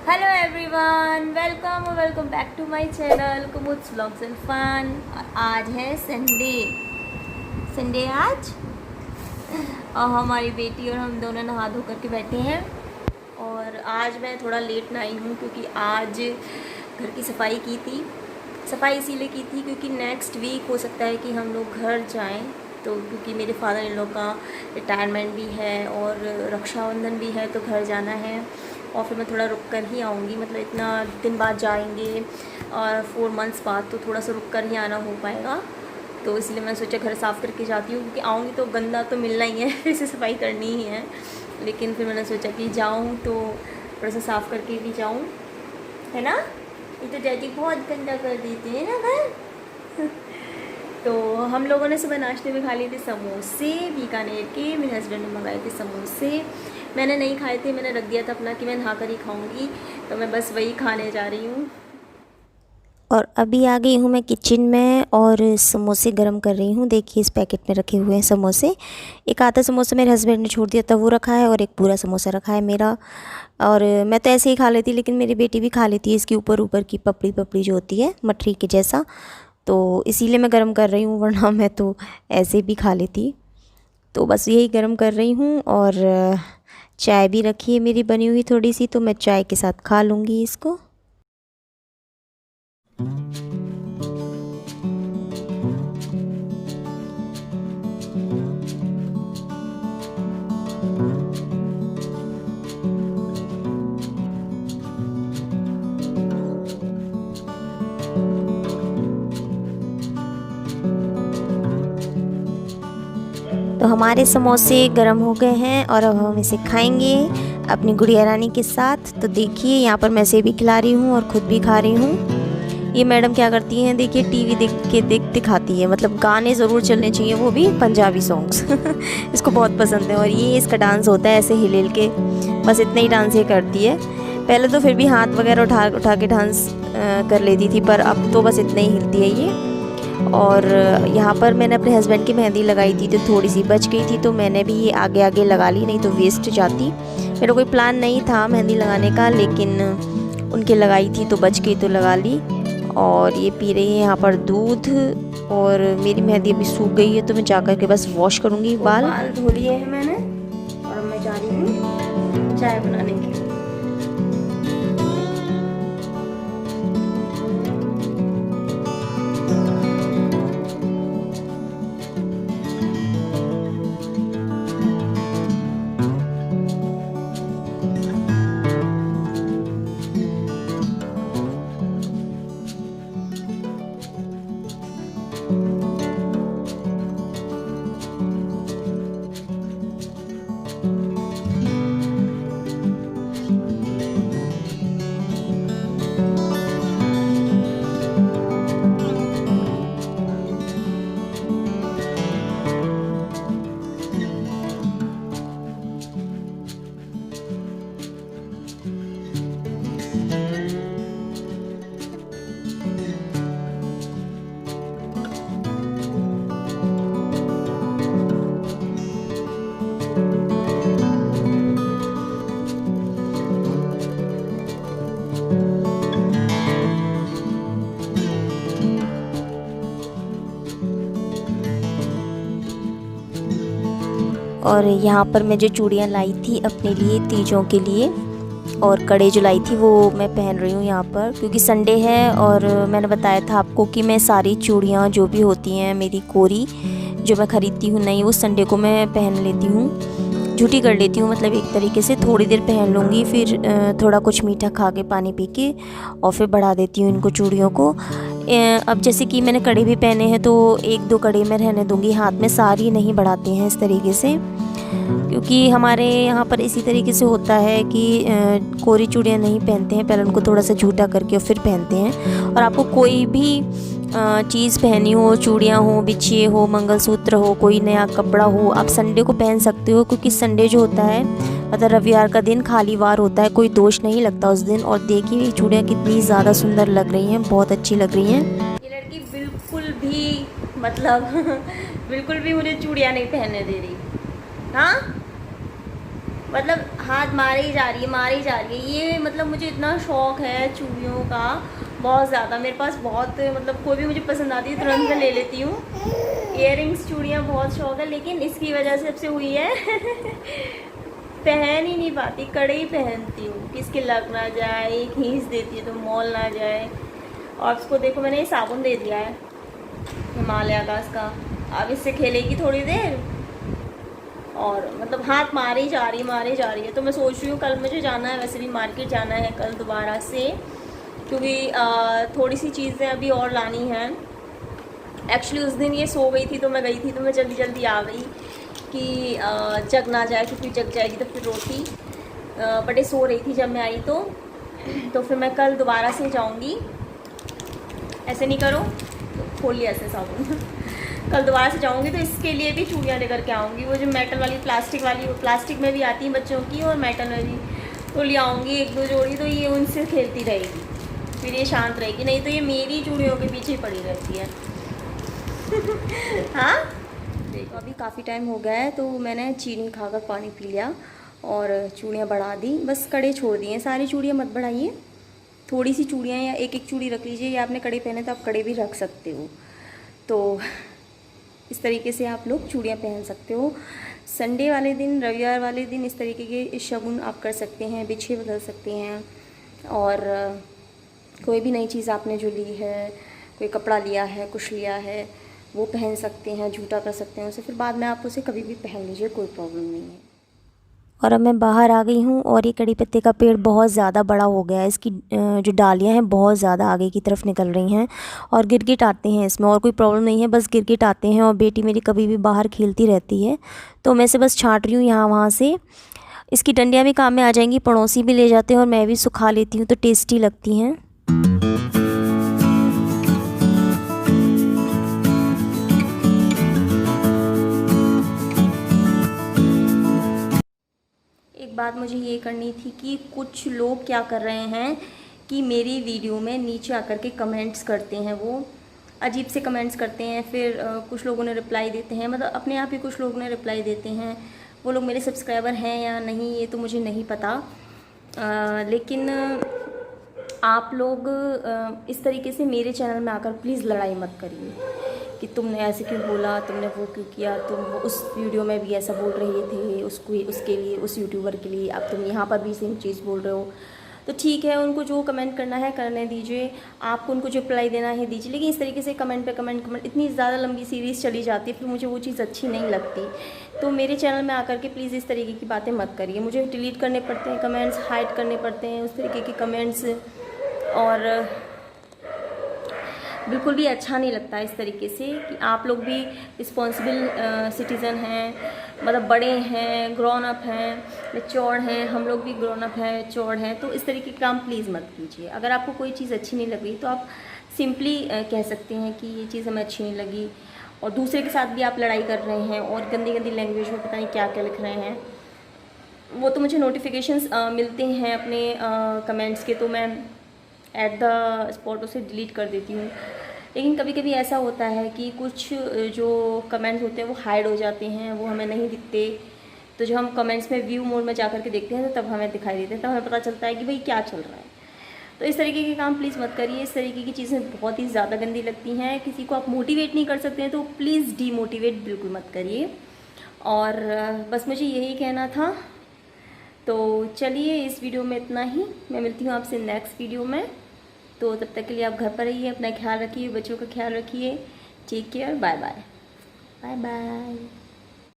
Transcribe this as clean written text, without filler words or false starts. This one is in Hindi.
Hello everyone, welcome back to my channel Kumud's vlogs and fun. आज है संडे आज। और हमारी बेटी और हम दोनों नहा धो करके बैठे हैं। और आज मैं थोड़ा लेट ना आई हूँ क्योंकि आज घर की सफाई की थी। सफाई इसीलिए की थी क्योंकि नेक्स्ट वीक हो सकता है कि हम लोग घर जाएं, तो क्योंकि मेरे फादर इन लोग का रिटायरमेंट भी है और रक्षाबंधन भी है, तो घर जाना है। और फिर मैं थोड़ा रुक कर ही आऊँगी, मतलब इतना दिन बाद जाएंगे और 4 मंथ्स बाद, तो थोड़ा सा रुक कर ही आना हो पाएगा। तो इसलिए मैं सोचा घर साफ़ करके जाती हूँ, क्योंकि आऊँगी तो गंदा तो मिलना ही है, फिर से सफाई करनी ही है। लेकिन फिर मैंने सोचा कि जाऊँ तो थोड़ा सा साफ़ करके भी जाऊँ, है ना। ये तो डैडी बहुत गंदा कर देते हैं ना घर। तो हम लोगों ने सुबह नाश्ते में खा लिए थे समोसे बीकानेर के। मेरे हस्बैंड ने मंगाए थे समोसे, मैंने नहीं खाए थे, मैंने रख दिया था अपना कि मैं नहा कर ही खाऊंगी। तो मैं बस वही खाने जा रही हूँ। और अभी आ गई हूँ मैं किचन में और समोसे गरम कर रही हूँ। देखिए इस पैकेट में रखे हुए हैं समोसे। एक आधा समोसा मेरे हस्बैंड ने छोड़ दिया था, वो रखा है, और एक पूरा समोसा रखा है मेरा। और मैं तो ऐसे ही खा लेती, लेकिन मेरी बेटी भी खा लेती है इसकी ऊपर ऊपर की पपड़ी पपड़ी जो होती है मठरी के जैसा। तो इसीलिए मैं गरम कर रही हूँ, वरना मैं तो ऐसे भी खा लेती। तो बस यही गरम कर रही हूँ। और चाय भी रखी है मेरी बनी हुई थोड़ी सी, तो मैं चाय के साथ खा लूँगी इसको। तो हमारे समोसे गरम हो गए हैं और अब हम इसे खाएंगे अपनी गुड़िया रानी के साथ। तो देखिए यहाँ पर मैं इसे भी खिला रही हूँ और ख़ुद भी खा रही हूँ। ये मैडम क्या करती हैं, देखिए टीवी देखते खाती है, मतलब गाने ज़रूर चलने चाहिए, वो भी पंजाबी सॉन्ग्स। इसको बहुत पसंद है। और ये इसका डांस होता है ऐसे हिल हिल के, बस इतना ही डांस ये करती है। पहले तो फिर भी हाथ वगैरह उठा के डांस कर लेती थी, पर अब तो बस इतना ही हिलती है ये। और यहाँ पर मैंने अपने हस्बैंड की मेहंदी लगाई थी, तो थोड़ी सी बच गई थी, तो मैंने भी ये आगे आगे लगा ली, नहीं तो वेस्ट जाती। मेरा कोई प्लान नहीं था मेहंदी लगाने का, लेकिन उनके लगाई थी तो बच गई तो लगा ली। और ये पी रही है यहाँ पर दूध। और मेरी मेहंदी अभी सूख गई है, तो मैं जा कर के बस वॉश करूँगी बाल धो लिए हैं मैंने, और मैं जा रही हूँ चाय बनाने के लिए। और यहाँ पर मैं जो चूड़ियाँ लाई थी अपने लिए तीजों के लिए, और कड़े जो लाई थी वो मैं पहन रही हूँ यहाँ पर, क्योंकि संडे है। और मैंने बताया था आपको कि मैं सारी चूड़ियाँ जो भी होती हैं मेरी कोरी जो मैं ख़रीदती हूँ नई, वो संडे को मैं पहन लेती हूँ, झूठी कर लेती हूँ, मतलब एक तरीके से थोड़ी देर पहन लूँगी, फिर थोड़ा कुछ मीठा खा के पानी पी के और फिर बढ़ा देती हूँ इनको चूड़ियों को। अब जैसे कि मैंने कड़े भी पहने हैं, तो 1-2 कड़े मैं रहने दूँगी हाथ में, सारी नहीं बढ़ाते हैं इस तरीके से, क्योंकि हमारे यहाँ पर इसी तरीके से होता है कि कोरी चूड़ियाँ नहीं पहनते हैं, पहले उनको थोड़ा सा झूठा करके और फिर पहनते हैं। और आपको कोई भी चीज़ पहनी हो, चूड़ियाँ हो, बिछिए हो, मंगलसूत्र हो, कोई नया कपड़ा हो, आप संडे को पहन सकते हो, क्योंकि संडे जो होता है मतलब रविवार का दिन खाली वार होता है, कोई दोष नहीं लगता उस दिन। और देखिए ये चूड़ियाँ कितनी ज़्यादा सुंदर लग रही हैं, बहुत अच्छी लग रही हैं। ये लड़की बिल्कुल भी मतलब बिल्कुल भी मुझे चूड़ियाँ नहीं पहनने दे रही। हाँ मतलब हाथ मारे ही जा रही है ये। मतलब मुझे इतना शौक़ है चूड़ियों का, बहुत ज़्यादा। मेरे पास बहुत, मतलब कोई भी मुझे पसंद आती है तुरंत मैं ले लेती हूँ। इयररिंग्स चूड़ियाँ बहुत शौक़ है, लेकिन इसकी वजह से सबसे हुई है पहन ही नहीं पाती, कड़े ही पहनती हूँ, किसके लग ना जाए, एक खींच देती है तो मॉल ना जाए। और उसको देखो मैंने ये साबुन दे दिया है हिमालय का इसका, अब इससे खेलेगी थोड़ी देर और मतलब हाथ मारे ही जा रही है। तो मैं सोच रही हूँ कल मुझे जाना है, वैसे भी मार्केट जाना है कल दोबारा से, क्योंकि थोड़ी सी चीज़ें अभी और लानी हैं। एक्चुअली उस दिन ये सो गई थी तो मैं गई थी, तो मैं जल्दी जल्दी आ गई कि जग ना जाए, क्योंकि जग जाएगी तो फिर रोटी। बट ये सो रही थी जब मैं आई तो फिर मैं कल दोबारा से जाऊँगी। ऐसे नहीं करो, खोल लिया ऐसे साबुन कल दोबारा से जाऊँगी तो इसके लिए भी चूड़ियाँ लेकर के आऊँगी। वो जो मेटल वाली प्लास्टिक में भी आती हैं बच्चों की और मेटल में भी, तो ले आऊँगी 1-2 जोड़ी, तो ये उनसे खेलती रहेगी, फिर ये शांत रहेगी। नहीं तो ये मेरी चूड़ियों के पीछे ही पड़ी रहती है हाँ देखो अभी काफ़ी टाइम हो गया है, तो मैंने चीनी खाकर पानी पी लिया और चूड़ियाँ बढ़ा दी, बस कड़े छोड़ दिए। सारी चूड़ियाँ मत बढ़ाइए, थोड़ी सी चूड़ियाँ या एक चूड़ी रख लीजिए, या आपने कड़े पहने तो आप कड़े भी रख सकते हो। तो इस तरीके से आप लोग चूड़ियाँ पहन सकते हो। संडे वाले दिन, रविवार वाले दिन इस तरीके के शगुन आप कर सकते हैं, बिछे बदल सकते हैं। और कोई भी नई चीज़ आपने जो ली है, कोई कपड़ा लिया है, कुछ लिया है, वो पहन सकते हैं, झूठा कर सकते हैं उसे, फिर बाद में आप उसे कभी भी पहन लीजिए, कोई प्रॉब्लम नहीं है। और अब मैं बाहर आ गई हूँ और ये कड़ी पत्ते का पेड़ बहुत ज़्यादा बड़ा हो गया है। इसकी जो डालियाँ हैं बहुत ज़्यादा आगे की तरफ निकल रही हैं और गिरगिट आते हैं इसमें, और कोई प्रॉब्लम नहीं है, बस गिरगिट आते हैं। और बेटी मेरी कभी भी बाहर खेलती रहती है, तो मैं इसे बस छाँट रही हूँ यहाँ वहाँ से। इसकी डंडियाँ भी काम में आ जाएंगी, पड़ोसी भी ले जाते हैं और मैं भी सुखा लेती हूँ, तो टेस्टी लगती हैं। एक बात मुझे ये करनी थी कि कुछ लोग क्या कर रहे हैं कि मेरी वीडियो में नीचे आकर के कमेंट्स करते हैं, वो अजीब से कमेंट्स करते हैं। फिर कुछ लोगों ने रिप्लाई देते हैं, मतलब अपने आप ही कुछ लोग ने रिप्लाई देते हैं। वो लोग मेरे सब्सक्राइबर हैं या नहीं ये तो मुझे नहीं पता, लेकिन आप लोग इस तरीके से मेरे चैनल में आकर प्लीज़ लड़ाई मत करिए कि तुमने ऐसे क्यों बोला, तुमने वो क्यों किया, तुम वो उस वीडियो में भी ऐसा बोल रहे थे उसके लिए, उस यूट्यूबर के लिए, अब तुम यहाँ पर भी सेम चीज़ बोल रहे हो। तो ठीक है, उनको जो कमेंट करना है करने दीजिए, आपको उनको जो रिप्लाई देना है दीजिए, लेकिन इस तरीके से कमेंट पे कमेंट इतनी ज़्यादा लंबी सीरीज़ चली जाती है, फिर मुझे वो चीज़ अच्छी नहीं लगती। तो मेरे चैनल में आकर के प्लीज़ इस तरीके की बातें मत करिए। मुझे डिलीट करने पड़ते हैं कमेंट्स, हाइड करने पड़ते हैं उस तरीके के कमेंट्स, और बिल्कुल भी अच्छा नहीं लगता इस तरीके से कि आप लोग भी रिस्पॉन्सिबल सिटीज़न हैं, मतलब बड़े हैं, ग्रोन अप हैं, मैच्योर हैं, हम लोग भी ग्रोन अप हैं, मैच्योर हैं। तो इस तरीके के काम प्लीज़ मत कीजिए। अगर आपको कोई चीज़ अच्छी नहीं लग रही तो आप सिंपली कह सकते हैं कि ये चीज़ हमें अच्छी नहीं लगी, और दूसरे के साथ भी आप लड़ाई कर रहे हैं और गंदी गंदी लैंग्वेज में पता नहीं क्या क्या लिख रहे हैं। वो तो मुझे नोटिफिकेशंस मिलते हैं अपने कमेंट्स के, तो मैं एट द स्पॉट उसे डिलीट कर देती हूँ। लेकिन कभी कभी ऐसा होता है कि कुछ जो कमेंट्स होते हैं वो हाइड हो जाते हैं, वो हमें नहीं दिखते। तो जब हम कमेंट्स में व्यू मोड में जा कर के देखते हैं तो तब हमें दिखाई देते हैं, तब हमें पता चलता है कि भाई क्या चल रहा है। तो इस तरीके के काम प्लीज़ मत करिए। इस तरीके की चीज़ें बहुत ही ज़्यादा गंदी लगती हैं। किसी को आप मोटिवेट नहीं कर सकते हैं तो प्लीज़ डीमोटिवेट बिल्कुल मत करिए। और बस मुझे यही कहना था। तो चलिए इस वीडियो में इतना ही, मैं मिलती हूँ आपसे नेक्स्ट वीडियो में। तो तब तक के लिए आप घर पर रहिए, अपना ख्याल रखिए, बच्चों का ख्याल रखिए। Take care, bye bye, bye bye.